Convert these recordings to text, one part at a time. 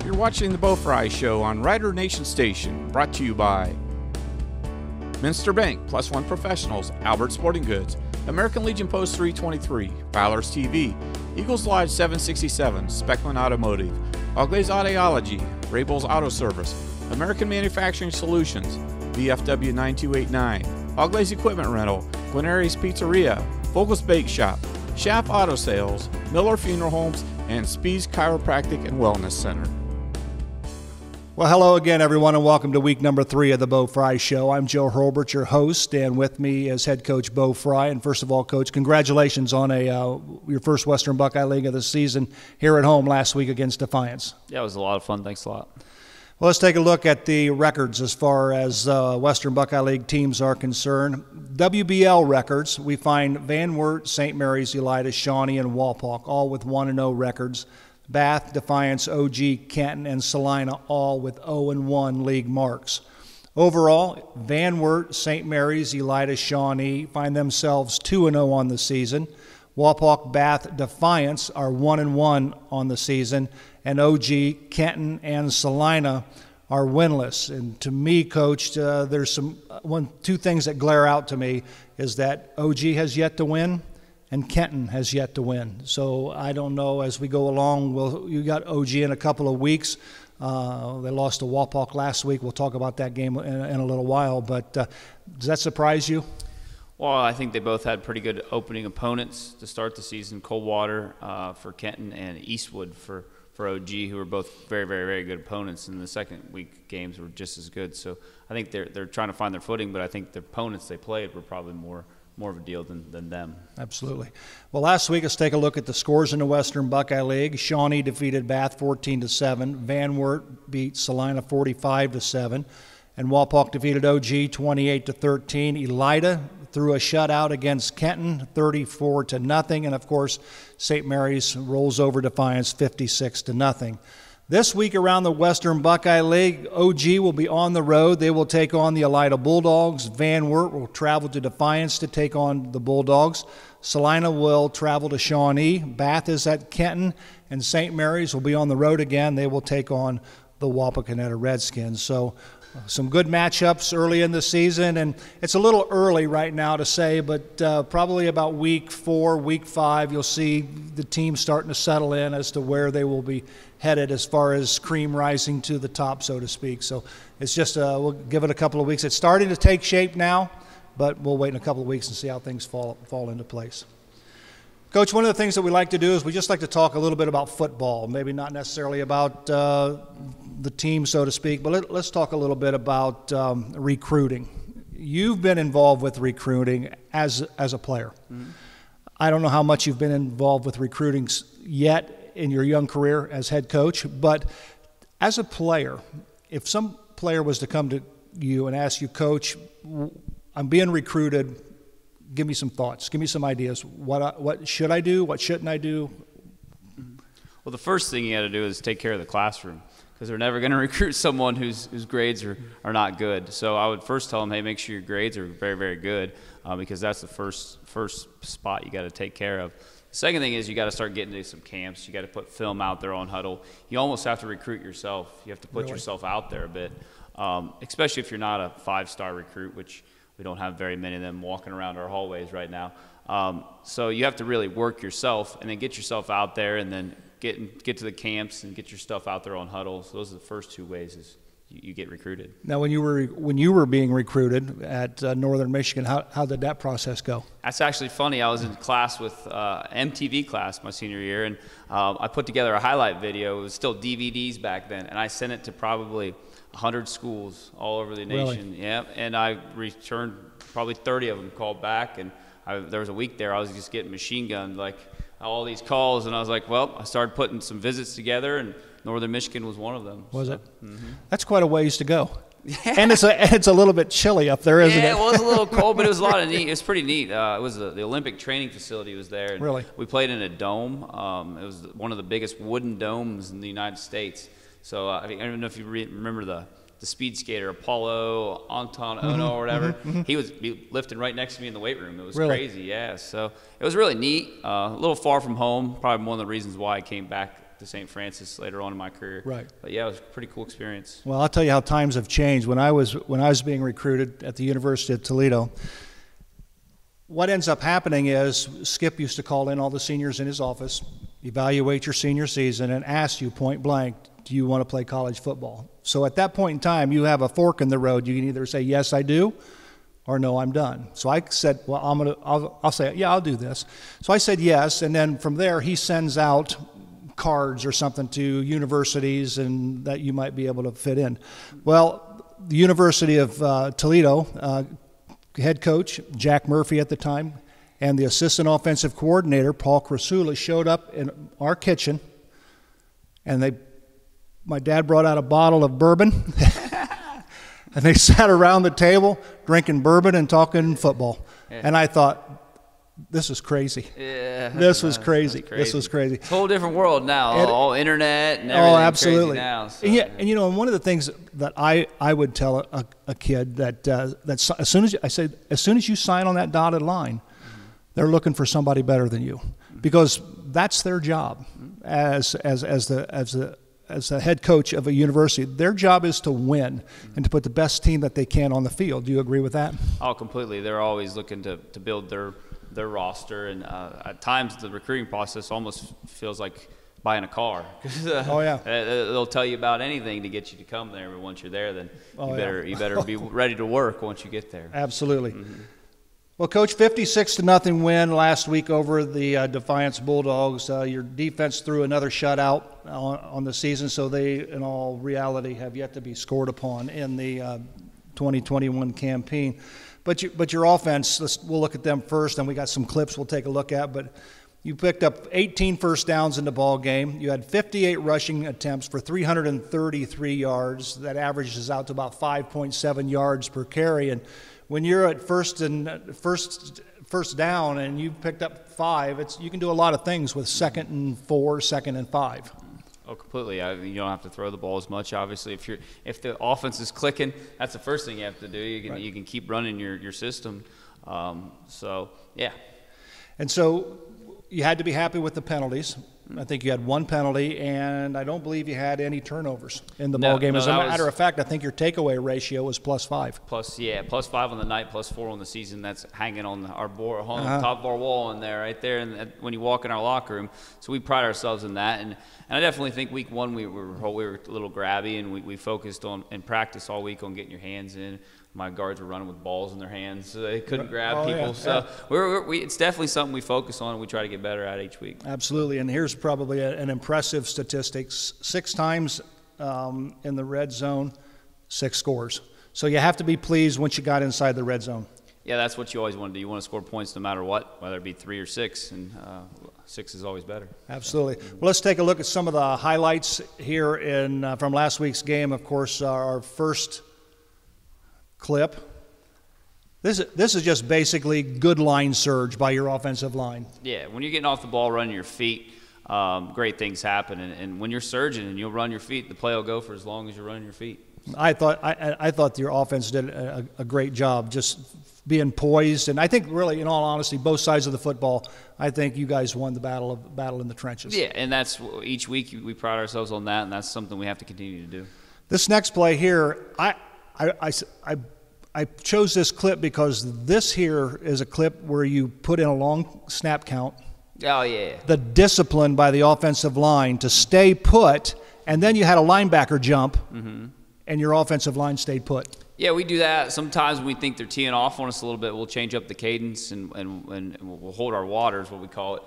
You're watching the Bo Frye Show on Rider Nation Station, brought to you by Minster Bank, Plus One Professionals, Albert Sporting Goods, American Legion Post 323, Fowler's TV, Eagles Lodge 767, Speckman Automotive, Auglai's Audiology, Rabel's Auto Service, American Manufacturing Solutions, VFW 9289, Auglai's Equipment Rental, Guarneri's Pizzeria, Vogel's Bake Shop, Schaff Auto Sales, Miller Funeral Homes, and Spees Chiropractic and Wellness Center. Well, hello again, everyone, and welcome to week number 3 of the Bo Frye Show. I'm Joe Hurlburt, your host, and with me is Head Coach Bo Frye. And first of all, Coach, congratulations on your first Western Buckeye League of the season here at home last week against Defiance. Yeah, it was a lot of fun. Thanks a lot. Well, let's take a look at the records as far as Western Buckeye League teams are concerned. Wbl Records, we find Van Wert, St. Mary's, Elida, Shawnee, and Walpock, all with 1-0 records. Bath, Defiance, OG, Kenton, and Salina, all with 0-1 league marks. Overall, Van Wert, St. Mary's, Elida, Shawnee find themselves 2-0 on the season. Walpock, Bath, Defiance are 1-1 on the season, and OG, Kenton, and Salina are winless. And to me, Coach, there's two things that glare out to me is that OG has yet to win, and Kenton has yet to win. So I don't know as we go along. You got OG in a couple of weeks. They lost to Walpock last week. We'll talk about that game in a little while. But does that surprise you? Well, I think they both had pretty good opening opponents to start the season. Coldwater for Kenton and Eastwood for OG, who were both very, very, very good opponents. And the second week games were just as good. So I think they're trying to find their footing, but I think the opponents they played were probably more of a deal than them. Absolutely. Well, last week, let's take a look at the scores in the Western Buckeye League. Shawnee defeated Bath 14-7. Van Wert beat Salina 45-7. And Walpock defeated OG 28-13. Elida threw a shutout against Kenton 34-0. And, of course, St. Mary's rolls over Defiance 56-0. This week around the Western Buckeye League, OG will be on the road. They will take on the Elida Bulldogs. Van Wert will travel to Defiance to take on the Bulldogs. Salina will travel to Shawnee. Bath is at Kenton. And St. Mary's will be on the road again. They will take on the Wapakoneta Redskins. So some good matchups early in the season. And it's a little early right now to say, but probably about week 4, week 5, you'll see the team starting to settle in as to where they will be headed as far as cream rising to the top, so to speak. So it's just, we'll give it a couple of weeks. It's starting to take shape now, but we'll wait in a couple of weeks and see how things fall into place. Coach, one of the things that we like to do is we just like to talk a little bit about football, maybe not necessarily about the team, so to speak, but let's talk a little bit about recruiting. You've been involved with recruiting as a player. Mm-hmm. I don't know how much you've been involved with recruiting yet in your young career as head coach, but as a player, if some player was to come to you and ask you, Coach, I'm being recruited, give me some thoughts, give me some ideas. What should I do? What shouldn't I do? Well, the first thing you got to do is take care of the classroom, because they're never going to recruit someone whose grades are not good. So I would first tell them, hey, make sure your grades are very, very good, because that's the first spot you got to take care of. The second thing is you got to start getting into some camps. You got to put film out there on Huddle. You almost have to recruit yourself. You have to put yourself out there a bit, especially if you're not a 5-star recruit, which we don't have very many of them walking around our hallways right now. So you have to really work yourself and then get yourself out there and then get to the camps and get your stuff out there on Huddle. So those are the first 2 ways is you get recruited. Now, when you were being recruited at Northern Michigan, how did that process go? That's actually funny. I was in class with MTV class my senior year, and I put together a highlight video. It was still DVDs back then, and I sent it to probably 100 schools all over the nation. Really? Yeah, and I returned probably 30 of them called back, and there was a week there I was just getting machine gunned, like all these calls, and I was like, well, I started putting some visits together, and Northern Michigan was one of them. Was it? Mm-hmm. That's quite a ways to go. Yeah. And it's a little bit chilly up there, isn't it? Yeah, it was a little cold, but it was a lot of neat. It was pretty neat. It was the Olympic training facility was there. And really? We played in a dome. It was one of the biggest wooden domes in the United States. So I don't know if you remember the speed skater Apollo Anton Ono or whatever. Mm-hmm. He was lifting right next to me in the weight room. It was really crazy, yeah. So it was really neat. A little far from home. Probably one of the reasons why I came back to St. Francis later on in my career. Right. But yeah, it was a pretty cool experience. Well, I'll tell you how times have changed. When I was being recruited at the University of Toledo, what ends up happening is Skip used to call in all the seniors in his office, evaluate your senior season, and ask you point blank, do you want to play college football? So at that point in time, you have a fork in the road. You can either say, yes, I do, or no, I'm done. So I said, well, I'll say, yeah, I'll do this. So I said yes, and then from there, he sends out cards or something to universities and that you might be able to fit in. Well, the University of Toledo, head coach Jack Murphy at the time, and the assistant offensive coordinator Paul Krasula showed up in our kitchen, and my dad brought out a bottle of bourbon, and they sat around the table drinking bourbon and talking football. Yeah. And I thought, this is crazy. Yeah, this was crazy. This was crazy. It's a whole different world now. All internet and everything. Oh, absolutely. Crazy now, so. And you know, one of the things that I would tell a kid that as soon as you sign on that dotted line, they're looking for somebody better than you, because that's their job as the head coach of a university. Their job is to win and to put the best team that they can on the field. Do you agree with that? Oh, completely. They're always looking to build their roster, and at times the recruiting process almost feels like buying a car. Oh yeah. They'll tell you about anything to get you to come there, but once you're there, then you better be ready to work once you get there. Absolutely. Well, Coach, 56-0 win last week over the Defiance Bulldogs. Your defense threw another shutout on the season, so they, in all reality, have yet to be scored upon in the 2021 campaign. But your offense, we'll look at them first, and we got some clips we'll take a look at. But you picked up 18 first downs in the ball game. You had 58 rushing attempts for 333 yards. That averages out to about 5.7 yards per carry. And when you're at first down and you picked up 5, you can do a lot of things with 2nd and 4, 2nd and 5. Oh, completely. You don't have to throw the ball as much. Obviously, if the offense is clicking, that's the first thing you have to do. You can keep running your system. So yeah. And so you had to be happy with the penalties. I think you had 1 penalty, and I don't believe you had any turnovers in the ball game. As a matter of fact, I think your takeaway ratio was +5. +5 on the night, +4 on the season. That's hanging on our board, on the top of our wall in there, right there. And when you walk in our locker room, so we pride ourselves in that. And I definitely think week 1 we were a little grabby, and we focused on and practiced all week on getting your hands in. My guards were running with balls in their hands, so they couldn't grab people. So it's definitely something we focus on and we try to get better at each week. Absolutely, and here's probably an impressive statistic. 6 times in the red zone, 6 scores. So you have to be pleased once you got inside the red zone. Yeah, that's what you always want to do. You want to score points no matter what, whether it be 3 or 6, and 6 is always better. Absolutely. Well, let's take a look at some of the highlights here from last week's game. Of course, our first clip. This is just basically good line surge by your offensive line. Yeah, when you're getting off the ball, running your feet, great things happen. And when you're surging and you'll run your feet, the play will go for as long as you're running your feet. I thought your offense did a great job just being poised, and I think really, in all honesty, both sides of the football, I think you guys won the battle in the trenches. Yeah, and that's each week we pride ourselves on that, and that's something we have to continue to do. This next play here, I chose this clip because this here is a clip where you put in a long snap count. Oh, yeah. The discipline by the offensive line to stay put, and then you had a linebacker jump, and your offensive line stayed put. Yeah, we do that. Sometimes when we think they're teeing off on us a little bit, we'll change up the cadence and we'll hold our water is what we call it,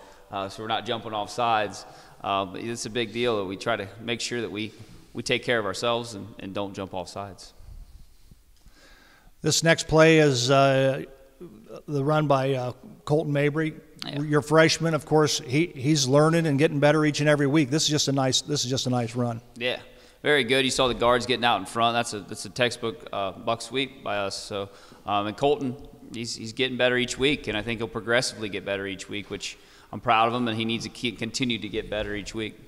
so we're not jumping off sides. But it's a big deal that we try to make sure that we take care of ourselves and don't jump off sides. This next play is the run by Colton Mabry. Yeah. Your freshman, of course, he's learning and getting better each and every week. This is just a nice run. Yeah, very good. You saw the guards getting out in front. That's a textbook buck sweep by us. So and Colton, he's getting better each week, and I think he'll progressively get better each week, which I'm proud of him, and he needs to continue to get better each week.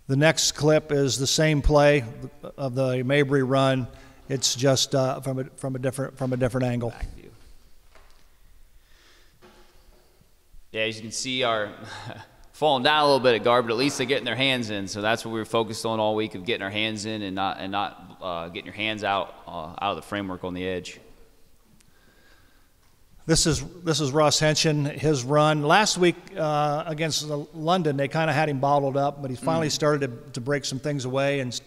The next clip is the same play of the Mabry run. It's just from a different angle. Back view. Yeah, as you can see, our falling down a little bit at guard, but at least they're getting their hands in. So that's what we were focused on all week, of getting our hands in and not getting your hands out of the framework on the edge. This is Ross Henson, his run. Last week against London, they kind of had him bottled up, but he finally started to break some things away and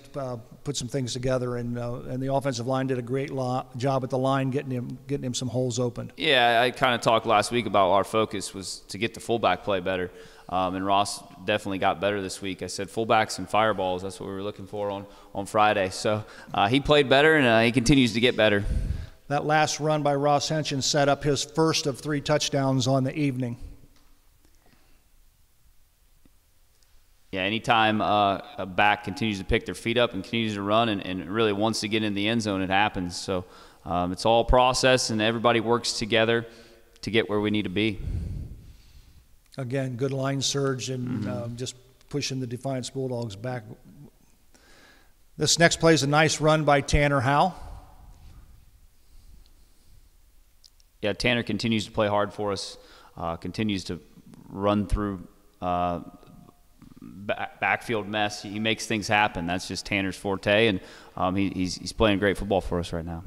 put some things together. And the offensive line did a great job at the line, getting him some holes opened. Yeah, I kind of talked last week about our focus was to get the fullback play better. And Ross definitely got better this week. I said fullbacks and fireballs. That's what we were looking for on Friday. So he played better, and he continues to get better. That last run by Ross Henson set up his first of 3 touchdowns on the evening. Yeah, anytime a back continues to pick their feet up and continues to run and really wants to get in the end zone, it happens. So it's all process, and everybody works together to get where we need to be. Again, good line surge and just pushing the Defiance Bulldogs back. This next play is a nice run by Tanner Howe. Yeah, Tanner continues to play hard for us, continues to run through backfield mess. He makes things happen. That's just Tanner's forte, and he's playing great football for us right now.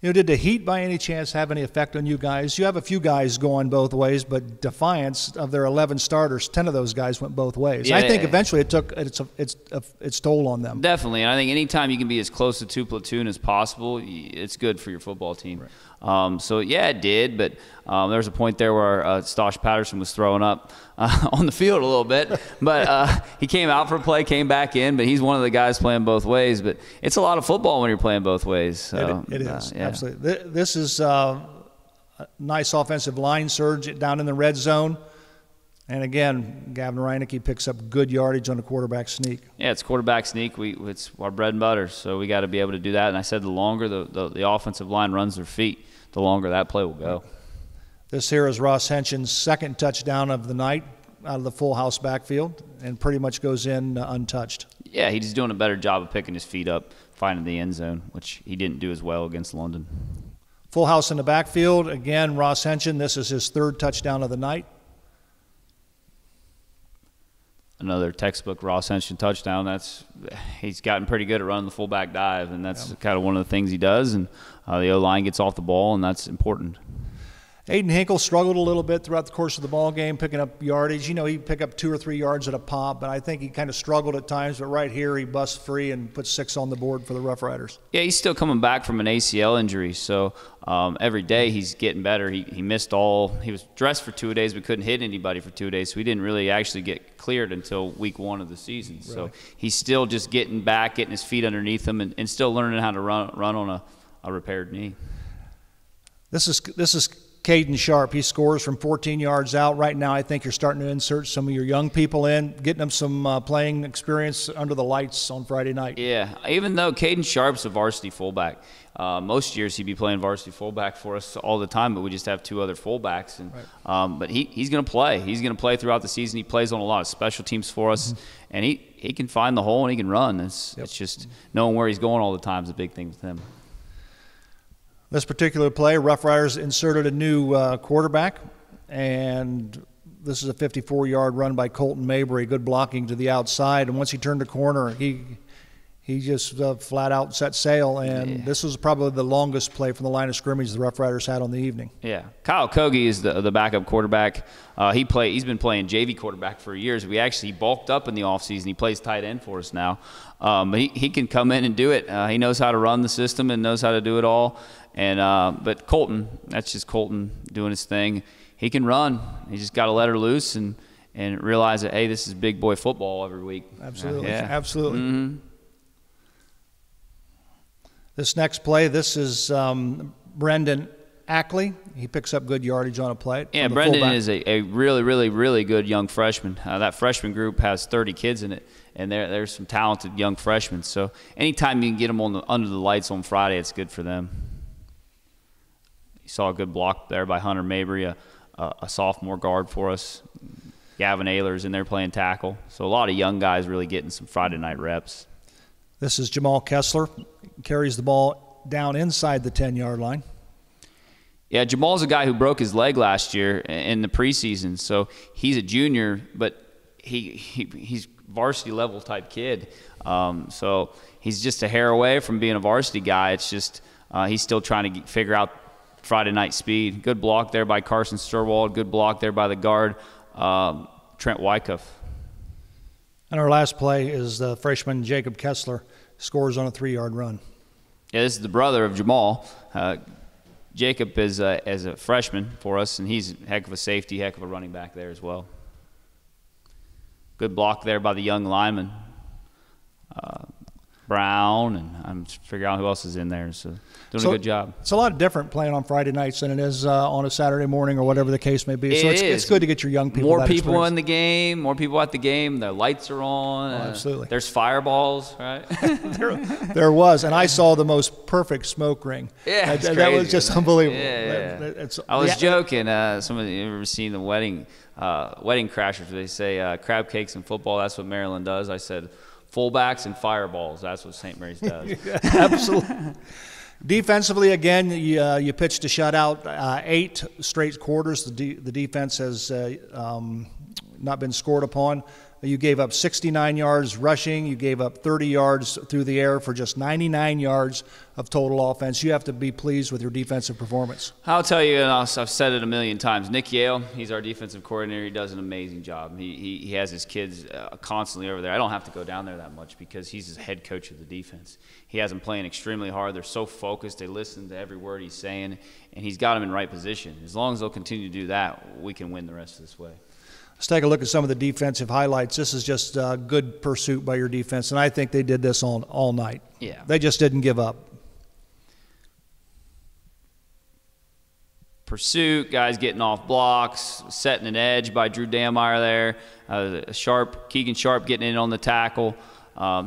Did the heat by any chance have any effect on you guys? You have a few guys going both ways, but Defiance, of their 11 starters, 10 of those guys went both ways. Yeah, I think eventually it took its toll on them. Definitely, and I think anytime you can be as close to 2 platoon as possible, it's good for your football team. Right. So, yeah, it did, but there was a point there where Stosh Patterson was throwing up on the field a little bit. But he came out for a play, came back in, but he's one of the guys playing both ways. But it's a lot of football when you're playing both ways. So, it is, yeah. Absolutely. This is a nice offensive line surge down in the red zone. And again, Gavin Reinecke picks up good yardage on a quarterback sneak. Yeah, it's quarterback sneak. It's our bread and butter, so we got to be able to do that. And I said the longer the offensive line runs their feet, the longer that play will go. This here is Ross Henson's second touchdown of the night out of the full house backfield, and pretty much goes in untouched. Yeah, he's doing a better job of picking his feet up, finding the end zone, which he didn't do as well against London. Full house in the backfield. Again, Ross Henson, this is his third touchdown of the night. Another textbook Ross Henson touchdown. He's gotten pretty good at running the fullback dive, and that's kind of one of the things he does. And the O-line gets off the ball, and that's important. Aiden Hinkle struggled a little bit throughout the course of the ball game, picking up yardage. He'd pick up 2 or 3 yards at a pop, but I think he kind of struggled at times. But right here, he busts free and puts 6 on the board for the Rough Riders. Yeah, he's still coming back from an ACL injury, so every day he's getting better. He missed he was dressed for 2 days, but couldn't hit anybody for 2 days, so he didn't really actually get cleared until week 1 of the season. Right. So he's still just getting back, getting his feet underneath him, and still learning how to run on a repaired knee. This is Caden Sharp. He scores from 14 yards out. Right now, I think you're starting to insert some of your young people in, getting them some playing experience under the lights on Friday night. Yeah, even though Caden Sharp's a varsity fullback. Most years he'd be playing varsity fullback for us all the time, but we just have 2 other fullbacks. And, right. But he's going to play. He's going to play throughout the season. He plays on a lot of special teams for us, and he can find the hole and he can run. It's just knowing where he's going all the time is a big thing with him. This particular play, Rough Riders inserted a new quarterback, and this is a 54-yard run by Colton Mabry, good blocking to the outside. And once he turned the corner, he just flat out set sail, and this was probably the longest play from the line of scrimmage the Rough Riders had on the evening. Yeah, Kyle Kogi is the backup quarterback. He's been playing JV quarterback for years. He bulked up in the offseason. He plays tight end for us now. But he can come in and do it. He knows how to run the system and knows how to do it all. And but Colton, that's just Colton doing his thing. He can run. He just got to let her loose and realize that, hey, this is big boy football every week. Absolutely, absolutely. Mm-hmm. This next play, this is Brendan Ackley. He picks up good yardage on a play. Yeah, Brendan is a really, really, really good young freshman. That freshman group has 30 kids in it, and there's some talented young freshmen. So anytime you can get them under the lights on Friday, it's good for them. You saw a good block there by Hunter Mabry, a sophomore guard for us. Gavin Ayler's in there playing tackle. So a lot of young guys really getting some Friday night reps. This is Jamal Kessler. Carries the ball down inside the 10-yard line. Yeah, Jamal's a guy who broke his leg last year in the preseason, so he's a junior, but he's varsity level type kid. So he's just a hair away from being a varsity guy. It's just he's still trying to figure out Friday night speed. Good block there by Carson Sturwald. Good block there by the guard, Trent Wyckoff. And our last play is the freshman Jacob Kessler scores on a 3-yard run. Yeah, this is the brother of Jamal. Jacob is as a freshman for us, and he's a heck of a safety, heck of a running back there as well. Good block there by the young lineman, Brown, and I'm figuring out who else is in there. So doing a good job. It's a lot different playing on Friday nights than it is on a Saturday morning or whatever the case may be. So it's good to get your young people. More people in the game, more people at the game. The lights are on. Oh, absolutely. There's fireballs, right? there was, and I saw the most perfect smoke ring. Yeah, that was just unbelievable. Yeah. I was joking. Somebody ever seen the wedding crashers? They say crab cakes and football. That's what Maryland does. I said fullbacks and fireballs. That's what St. Mary's does. Yeah, absolutely. Defensively, again, you pitched a shutout, 8 straight quarters. The defense has not been scored upon. You gave up 69 yards rushing. You gave up 30 yards through the air for just 99 yards of total offense. You have to be pleased with your defensive performance. I'll tell you, and I've said it a million times, Nick Yale, he's our defensive coordinator. He does an amazing job. He has his kids constantly over there. I don't have to go down there that much because he's the head coach of the defense. He has them playing extremely hard. They're so focused. They listen to every word he's saying, and he's got them in right position. As long as they'll continue to do that, we can win the rest of this way. Let's take a look at some of the defensive highlights. This is just good pursuit by your defense, and I think they did this all night. Yeah. They just didn't give up. Pursuit, guys getting off blocks, setting an edge by Drew Dameyer there. Caden Sharp getting in on the tackle.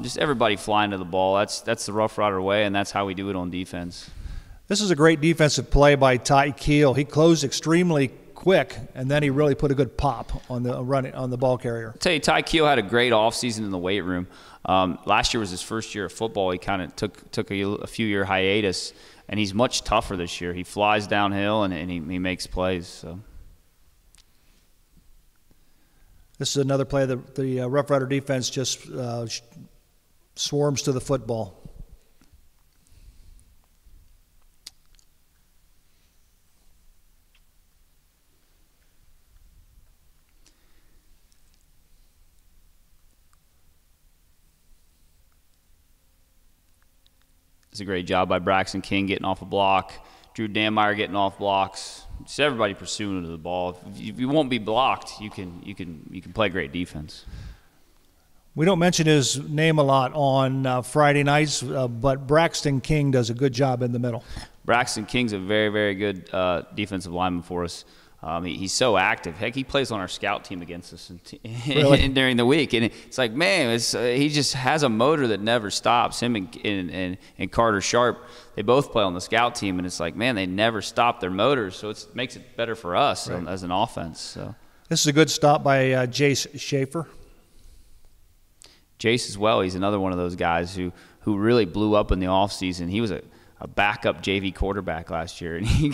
Just everybody flying to the ball. That's the Rough Rider way, and that's how we do it on defense. This is a great defensive play by Ty Keel. He closed extremely quick, and then he really put a good pop on the ball carrier. I'll tell you, Ty Keel had a great offseason in the weight room. Last year was his first year of football. He kind of took a few-year hiatus, and he's much tougher this year. He flies downhill, and he makes plays. So this is another play that the Rough Rider defense just swarms to the football. It's a great job by Braxton King getting off a block, Drew Dameyer getting off blocks. Just everybody pursuing to the ball. If you won't be blocked, you can play great defense. We don't mention his name a lot on Friday nights, but Braxton King does a good job in the middle. Braxton King's a very, very good defensive lineman for us. He's so active. Heck, he plays on our scout team against us Really? during the week. And it's like, man, he just has a motor that never stops. Him and Carter Sharp, they both play on the scout team. And it's like, man, they never stop their motors. So it makes it better for us as an offense. So this is a good stop by Jace Schaefer. Jace as well. He's another one of those guys who really blew up in the offseason. He was a backup JV quarterback last year. And he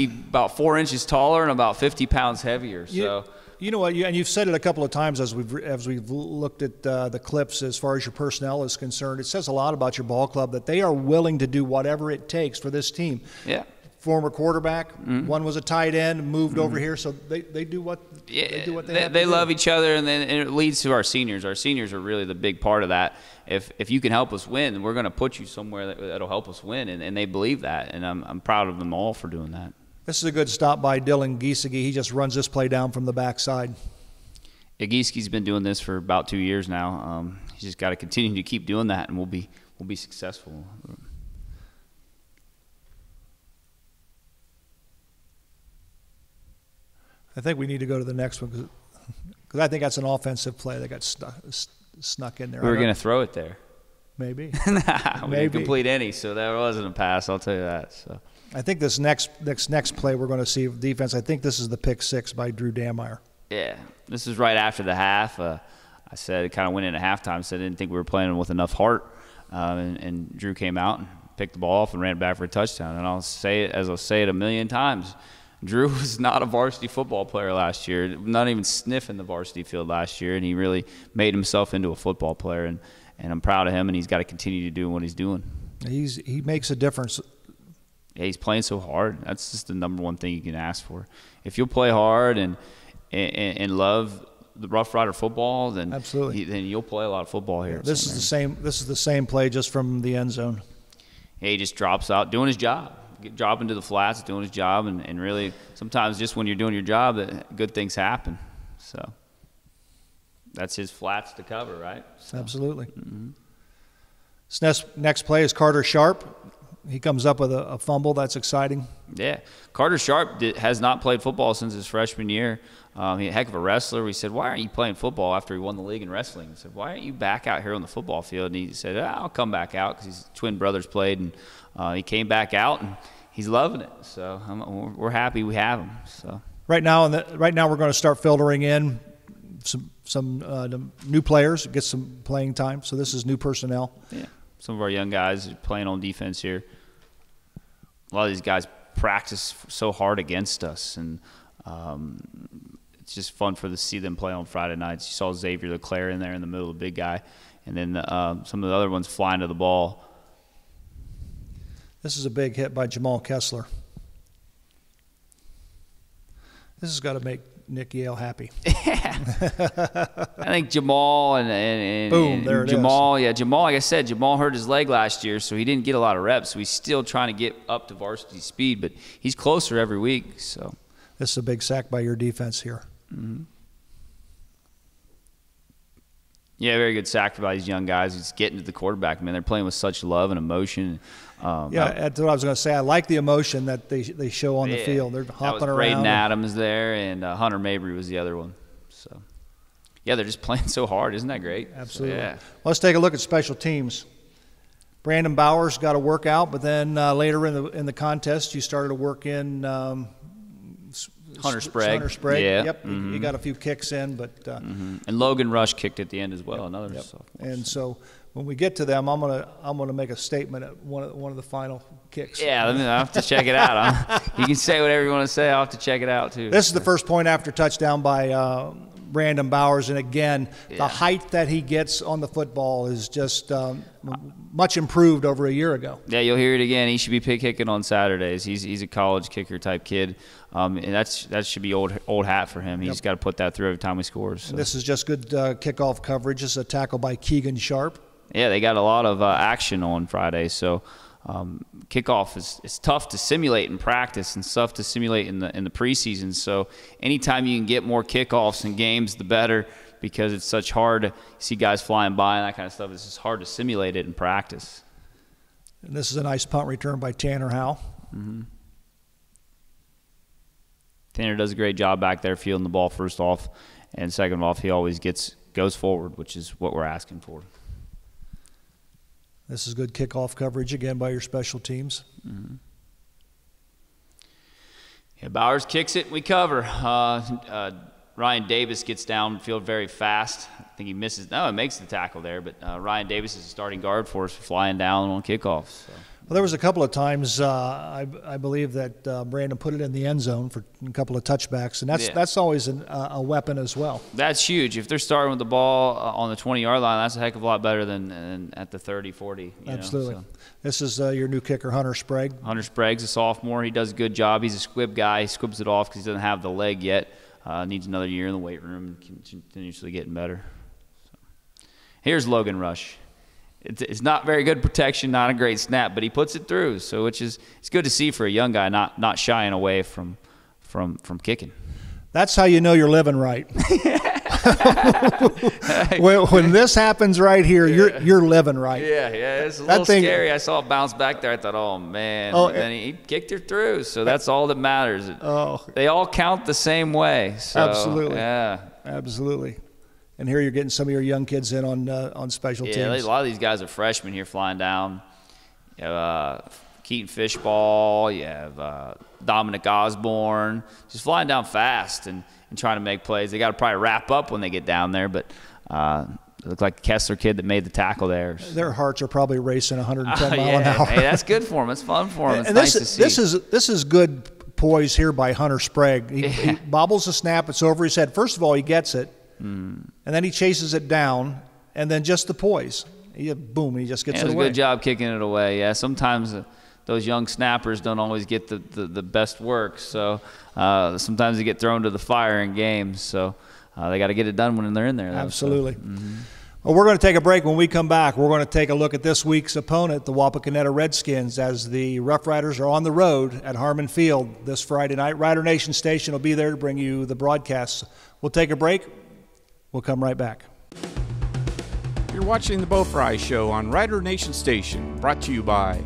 about 4 inches taller and about 50 pounds heavier. So you know what, and you've said it a couple of times as we've looked at the clips as far as your personnel is concerned. It says a lot about your ball club that they are willing to do whatever it takes for this team. Yeah. Former quarterback, one was a tight end, moved over here, so they do what they have to do. They love each other, and it leads to our seniors. Our seniors are really the big part of that. If you can help us win, we're going to put you somewhere that'll help us win, and they believe that, and I'm proud of them all for doing that. This is a good stop by Dylan Giesecke. He just runs this play down from the backside. Yeah, Giesecke's been doing this for about 2 years now. He's just got to continue to keep doing that, and we'll be successful. I think we need to go to the next one because I think that's an offensive play that got snuck in there. We were going to throw it there. Maybe. We didn't complete any, so that wasn't a pass, I'll tell you that. So I think this next play we're going to see defense, I think this is the pick 6 by Drew Dameyer. Yeah, this is right after the half. I said, kind of went into halftime, said I didn't think we were playing with enough heart, and Drew came out and picked the ball off and ran it back for a touchdown. And I'll say it a million times. Drew was not a varsity football player last year, not even sniffing the varsity field last year, and he really made himself into a football player, and I'm proud of him, and he's got to continue to do what he's doing. He makes a difference. Yeah, he's playing so hard. That's just the number one thing you can ask for. If you'll play hard and love the Rough Rider football, then absolutely, then you'll play a lot of football here. Yeah, this is the same play just from the end zone. Yeah, he just drops out doing his job. Dropping to the flats, doing his job, and really sometimes just when you're doing your job, good things happen. So that's his flats to cover, right? So. Absolutely. Mm-hmm. This next play is Carter Sharp. He comes up with a fumble. That's exciting. Yeah. Carter Sharp has not played football since his freshman year. He's a heck of a wrestler. We said, why aren't you playing football after he won the league in wrestling? We said, why aren't you back out here on the football field? And he said, I'll come back out because his twin brothers played. And he came back out, and he's loving it. So we're happy we have him. So right now we're going to start filtering in some new players, get some playing time. So this is new personnel. Yeah. Some of our young guys are playing on defense here. A lot of these guys practice so hard against us, and it's just fun to see them play on Friday nights. You saw Xavier LeClaire in there in the middle of the big guy, and then some of the other ones flying to the ball. This is a big hit by Jamal Kessler. This has got to make Nick Yale happy. I think Jamal and boom, there it Jamal, is. Yeah, Jamal, like I said, Jamal hurt his leg last year, so he didn't get a lot of reps. So he's still trying to get up to varsity speed, but he's closer every week. So this is a big sack by your defense here. Mm-hmm. Yeah, very good sack by these young guys. He's getting to the quarterback, man. They're playing with such love and emotion. That's what I was going to say. I like the emotion that they show on the field. They're hopping around. Braden Adams there, and Hunter Mabry was the other one. So, yeah, they're just playing so hard. Isn't that great? Absolutely. So, yeah. Well, let's take a look at special teams. Brandon Bowers got to work out, but then later in the contest, you started to work in Hunter Sprague. Yeah. Yep. Mm-hmm. He got a few kicks in, but and Logan Rush kicked at the end as well. Yep. Another sophomore. And so when we get to them, I'm gonna make a statement at one of the final kicks. Yeah, I have to check it out. You can say whatever you want to say. I'll have to check it out too. This is the first point after touchdown by Brandon Bowers, and again, the height that he gets on the football is just much improved over a year ago. Yeah, you'll hear it again. He should be kicking on Saturdays. He's a college kicker type kid, and that should be old hat for him. He's got to put that through every time he scores. So. And this is just good kickoff coverage. This is a tackle by Caden Sharp. Yeah, they got a lot of action on Friday, so kickoff is tough to simulate in practice and tough to simulate in the preseason. So anytime you can get more kickoffs in games, the better, because it's such hard to see guys flying by and that kind of stuff. It's just hard to simulate it in practice. And this is a nice punt return by Tanner Howe. Mm-hmm. Tanner does a great job back there fielding the ball first off, and second off he always goes forward, which is what we're asking for. This is good kickoff coverage again by your special teams. Mm-hmm. Yeah, Bowers kicks it, we cover. Ryan Davis gets downfield very fast. I think he misses. No, it makes the tackle there, but Ryan Davis is a starting guard for us, flying down on kickoffs. So. Well, there was a couple of times I believe that Brandon put it in the end zone for a couple of touchbacks, and that's always a weapon as well. That's huge. If they're starting with the ball on the 20-yard line, that's a heck of a lot better than at the 30, 40. Absolutely. So. This is your new kicker, Hunter Sprague. Hunter Sprague's a sophomore. He does a good job. He's a squib guy. He squibs it off because he doesn't have the leg yet. Needs another year in the weight room and continuously getting better. So. Here's Logan Rush. It's not very good protection, not a great snap, but he puts it through. So it's good to see for a young guy not shying away from kicking. That's how you know you're living right. when this happens right here, you're living right. Yeah, it's a little scary. I saw it bounce back there. I thought, oh man, and then he kicked her through. So that's all that matters. They all count the same way. So, absolutely. Yeah, absolutely. And here you're getting some of your young kids in on special teams. Yeah, a lot of these guys are freshmen here flying down. You have Keaton Fishball. You have Dominic Osborne. Just flying down fast and trying to make plays. They got to probably wrap up when they get down there, but It looked like a Kessler kid that made the tackle there. Their hearts are probably racing 110 mile an hour. Hey, that's good for them. It's fun for them. It's and nice to see. This is good poise here by Hunter Sprague. He bobbles the snap. It's over his head. First of all, he gets it, and then he chases it down, and then just the poise. Boom, he just gets it away. It was a good job kicking it away. Yeah, sometimes those young snappers don't always get the best work, so sometimes they get thrown to the fire in games. So they got to get it done when they're in there. Absolutely. Well, we're going to take a break. When we come back, we're going to take a look at this week's opponent, the Wapakoneta Redskins, as the Rough Riders are on the road at Harmon Field this Friday night. Rider Nation Station will be there to bring you the broadcasts. We'll take a break. We'll come right back. You're watching the Bo Frye Show on Rider Nation Station, brought to you by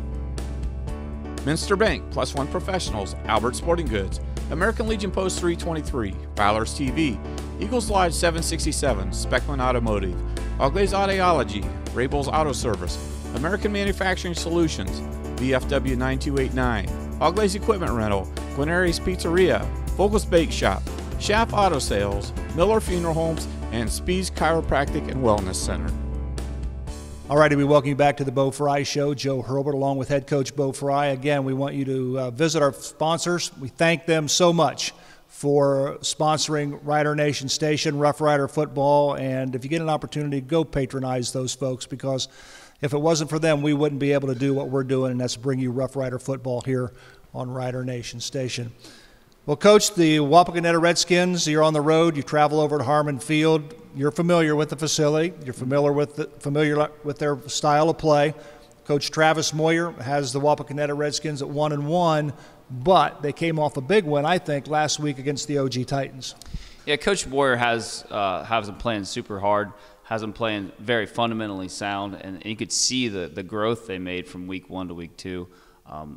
Minster Bank, Plus One Professionals, Albert Sporting Goods, American Legion Post 323, Fowler's TV, Eagles Lodge 767, Speckman Automotive, Auglaze Audiology, Rabel's Auto Service, American Manufacturing Solutions, VFW 9289, Auglaze Equipment Rental, Guarneri's Pizzeria, Vogel's Bake Shop, Schaff Auto Sales, Miller Funeral Homes, and Spees Chiropractic and Wellness Center. All righty, we welcome you back to the Bo Frye Show. Joe Hurlburt along with Head Coach Bo Frye. Again, we want you to visit our sponsors. We thank them so much for sponsoring Rider Nation Station, Rough Rider Football, and if you get an opportunity, go patronize those folks, because if it wasn't for them, we wouldn't be able to do what we're doing, and that's bring you Rough Rider Football here on Rider Nation Station. Well, Coach, the Wapakoneta Redskins, you're on the road, you travel over to Harmon Field, you're familiar with the facility, you're familiar with their style of play. Coach Travis Moyer has the Wapakoneta Redskins at 1-1, but they came off a big win, I think, last week against the OG Titans. Yeah, Coach Moyer has them playing super hard, has them playing very fundamentally sound, and you could see the growth they made from week 1 to week 2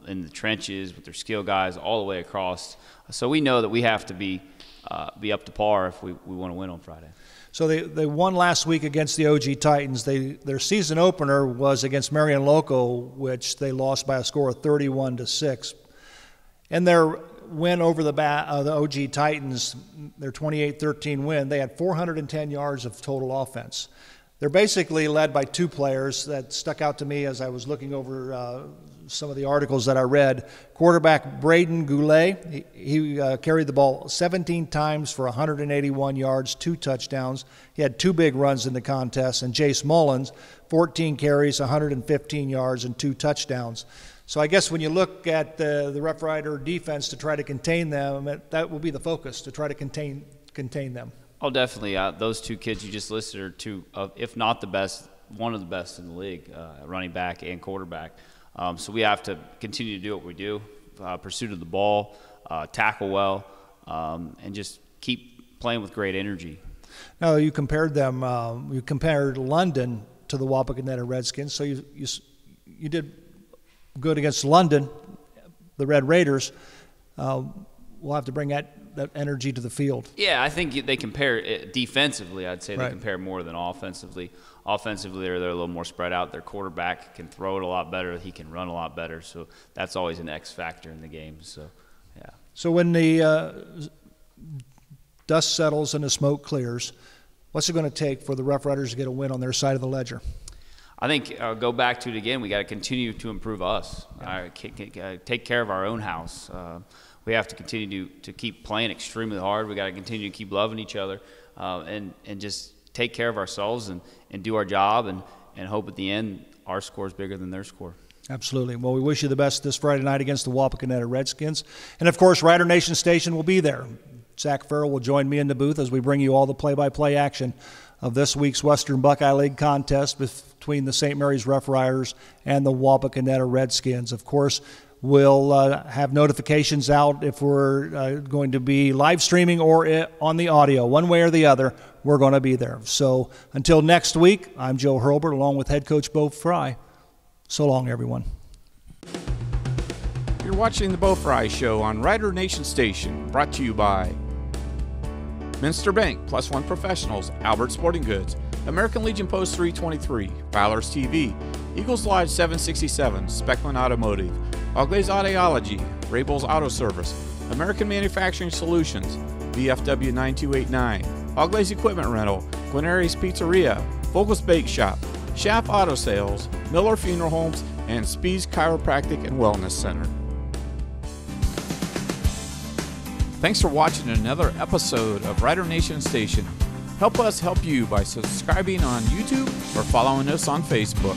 in the trenches with their skill guys all the way across. So we know that we have to be up to par if we want to win on Friday. So they won last week against the OG Titans. Their season opener was against Marion Loco, which they lost by a score of 31-6. And their win over the OG Titans, their 28-13 win, they had 410 yards of total offense. They're basically led by 2 players that stuck out to me as I was looking over some of the articles that I read. Quarterback Braden Goulet, he carried the ball 17 times for 181 yards, 2 touchdowns. He had 2 big runs in the contest. And Jace Mullins, 14 carries, 115 yards, and 2 touchdowns. So I guess when you look at the Rough Rider defense to try to contain them, that will be the focus, to try to contain them. Oh, definitely. Those 2 kids you just listed are 2, if not the best, one of the best in the league, running back and quarterback. So we have to continue to do what we do, pursuit of the ball, tackle well, and just keep playing with great energy. Now, you compared them, you compared London to the Wapakoneta Redskins, so you did good against London, the Red Raiders. We'll have to bring that energy to the field. Yeah, I think they compare defensively. I'd say they compare more than offensively. Offensively, they're a little more spread out. Their quarterback can throw it a lot better. He can run a lot better. So that's always an X factor in the game. So, yeah. So when the dust settles and the smoke clears, what's it going to take for the Rough Riders to get a win on their side of the ledger? I think go back to it again. We got to continue to improve us. Take care of our own house. We have to continue to keep playing extremely hard. We got to continue to keep loving each other, and just take care of ourselves and do our job and hope at the end our score is bigger than their score. Absolutely. Well, we wish you the best this Friday night against the Wapakoneta Redskins. And, of course, Rider Nation Station will be there. Zach Farrell will join me in the booth as we bring you all the play-by-play action of this week's Western Buckeye League contest between the St. Mary's Rough Riders and the Wapakoneta Redskins. Of course, we'll have notifications out if we're going to be live streaming or on the audio. One way or the other, we're going to be there. So until next week, I'm Joe Hurlburt along with Head Coach Bo Frye. So long, everyone. You're watching the Bo Frye Show on Rider Nation Station, brought to you by Minster Bank, Plus One Professionals, Albert Sporting Goods, American Legion Post 323, Fowler's TV, Eagles Lodge 767, Speckman Automotive, Auglaze Audiology, Rabel's Auto Service, American Manufacturing Solutions, VFW 9289, Auglaze Equipment Rental, Guarneri's Pizzeria, Vogel's Bake Shop, Schaff Auto Sales, Miller Funeral Homes, and Speed's Chiropractic and Wellness Center. Thanks for watching another episode of Rider Nation Station. Help us help you by subscribing on YouTube or following us on Facebook.